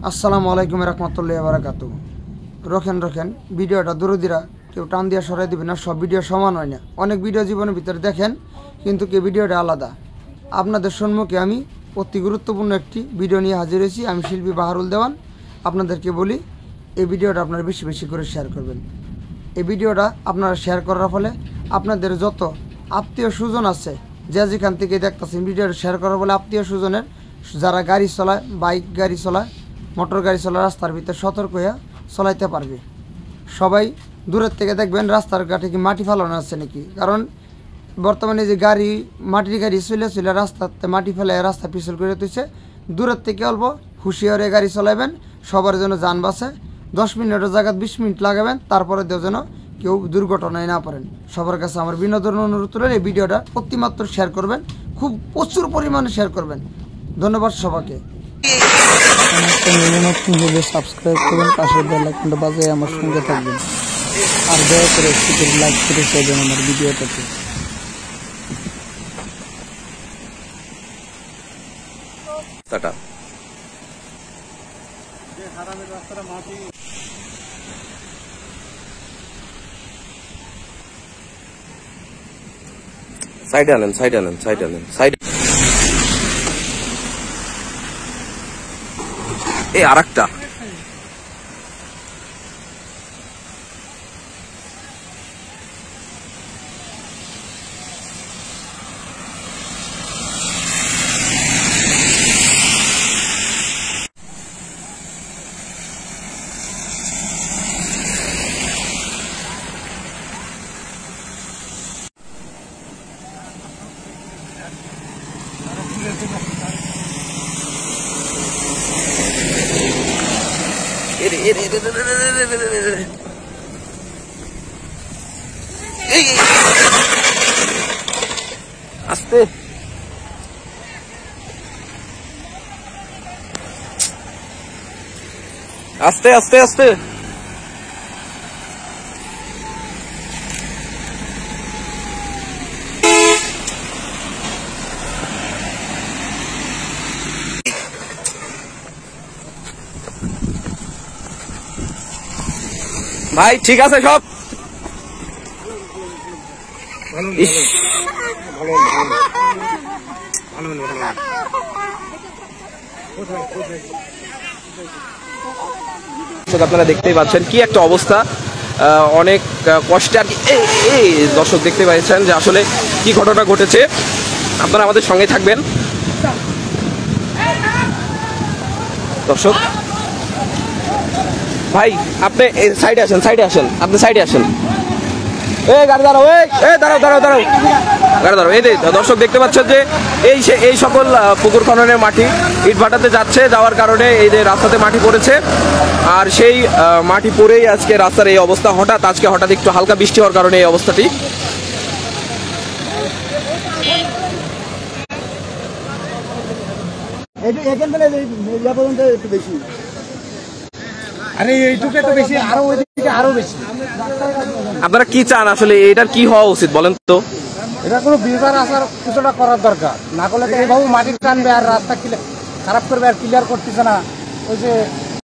আসসালামু আলাইকুম রহমতুল্লাহি ওয়া বারাকাতুহু। রোকেন ভিডিওটা দূরদিরা কেউ টান দিয়ে সরাই দিবেন না, সব ভিডিও সমান হয় না। অনেক ভিডিও জীবনের ভিতরে দেখেন, কিন্তু এই ভিডিওটা আলাদা। আপনাদের সম্মুখে আমি অতি গুরুত্বপূর্ণ একটি ভিডিও নিয়ে হাজির হয়েছি। আমি শিল্পী বাহারুল দেওয়ান। আপনাদেরকে বলি, এই ভিডিওটা আপনারা বেশি বেশি করে শেয়ার করবেন। এই ভিডিওটা আপনারা শেয়ার করার ফলে আপনাদের যত আত্মীয় স্বজন আছে, যে যেখান থেকে দেখতেছেন, ভিডিওটা শেয়ার করার ফলে আত্মীয় স্বজনের যারা গাড়ি চালায়, বাইক গাড়ি চালায়, মোটর গাড়ি চলায়, রাস্তার ভিতরে সতর্ক হয়ে চলাইতে পারবে। সবাই দূরের থেকে দেখবেন রাস্তার ঘাটে কি মাটি ফেলানো আছে নাকি, কারণ বর্তমানে যে গাড়ি মাটির গাড়ি চলে রাস্তাতে মাটি ফেলে রাস্তা পিছল করে তুলছে। দূরের থেকে অল্প হুঁশিয়ারে গাড়ি চালাবেন, সবার জন্য যান বাঁচে। 10 মিনিটের জায়গায় 20 মিনিট লাগাবেন, তারপরে দেও যেন কেউ দুর্ঘটনায় না পড়েন। সবার কাছে আমার বিনোদন অনুরোধ করে এই ভিডিওটা অতিমাত্র শেয়ার করবেন, খুব প্রচুর পরিমাণে শেয়ার করবেন। ধন্যবাদ সবাইকে। সাবস্ক্রাইব করবেন, পাশের বেল আইকনটা বাজিয়ে আমার সঙ্গে থাকবেন, আর দয়া করে একটু লাইক করে দেবেন আমার ভিডিওটাতে। সাইড আনেন এই আরেকটা আস্তে আস্তে আস্তে আস্তে ভাই ঠিক আছে সব। আপনারা দেখতেই পাচ্ছেন কি একটা অবস্থা, অনেক কষ্টে আর কি। এই দর্শক দেখতে পাচ্ছেন যে আসলে কি ঘটনা ঘটেছে। আপনারা আমাদের সঙ্গে থাকবেন দর্শক। ভাই আপনি সাইডে আসেন, আপনি সাইডে আসেন। গাড়ি দাঁড়াও, দাঁড়াও গাড়ি দাঁড়াও। এই দর্শক দেখতে পাচ্ছেন যে এই সকল পুকুর খননের মাটি ইটভাটাতে যাওয়ার কারণে এই যে রাস্তাতে মাটি পড়েছে, আর সেই মাটি পড়েই আজকে রাস্তার এই অবস্থা। হঠাৎ একটু হালকা বৃষ্টি হওয়ার কারণে এই অবস্থাটি। আপনারা কি চান আসলে, এটার কি হওয়া উচিত বলেন তো? এটা কোনো বিচার আসার কিছুটা করার দরকার, না করলে তো এইভাবে মাটির টানবে আর রাস্তা খারাপ করবে, আর ক্লিয়ার করতেছে না। ওই যে